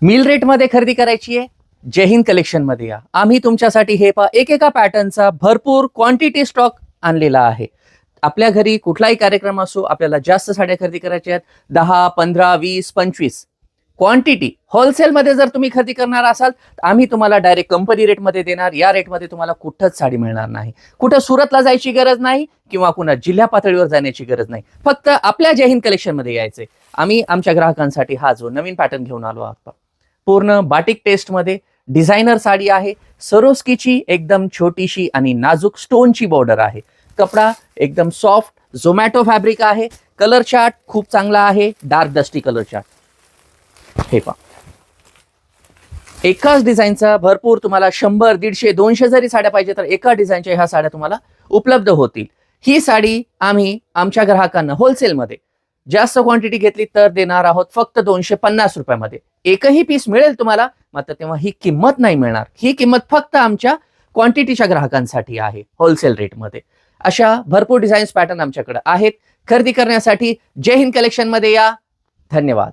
Mill रेटमध्ये खरेदी करायची आहे, जय हिंद कलेक्शनमध्ये या. आम्ही तुमच्यासाठी हे एकेका पॅटर्नचा भरपूर क्वांटिटी स्टॉक आणलेला आहे. आपल्या घरी कुठलाही कार्यक्रम असो, आपल्याला जास्त साड्या खरेदी करायच्या आहेत, 10, 15, 20, 25 क्वांटिटी होलसेलमध्ये जर तुम्ही खरेदी करणार असाल तर आम्ही तुम्हाला डायरेक्ट कंपनी रेटमध्ये देणार. या रेटमध्ये तुम्हाला कुठंच साडी मिळणार नाही. कुठं सुरतला जायची गरज नाही किंवा कुणा जिल्हा पातळीवर जाण्याची गरज नाही. फक्त आपल्या जय हिंद कलेक्शनमध्ये यायचंय. आम्ही आमच्या ग्राहकांसाठी हा जो नवीन पॅटर्न घेऊन आलो आहोत, पूर्ण बाटिक टेस्ट मध्ये डिझायनर साडी आहे. सरोस्कीची एकदम छोटीशी आणि नाजूक स्टोनची बॉर्डर आहे. कपडा एकदम सॉफ्ट झोमॅटो फॅब्रिक आहे. कलर चार्ट खूप चांगला आहे, डार्क डस्टी कलर चार्ट. हे पहा, एकाच डिझाईनचा भरपूर तुम्हाला 100, 150, 200 जरी साड्या पाहिजे तर एका डिझाईनच्या ह्या साड्या तुम्हाला उपलब्ध होतील. ही साडी आम्ही आमच्या ग्राहकांना होलसेलमध्ये जास्त क्वांटिटी घेतली तर देणार आहोत फक्त 250 रुपयामध्ये. एकही पीस मिळेल तुम्हाला, मात्र तेव्हा ही किंमत नाही मिळणार. ही किंमत फक्त आमच्या क्वांटिटीच्या ग्राहकांसाठी आहे, होलसेल रेटमध्ये. अशा भरपूर डिझाईन्स पॅटर्न आमच्याकडे आहेत. खरेदी करण्यासाठी जय हिंद कलेक्शनमध्ये या. धन्यवाद.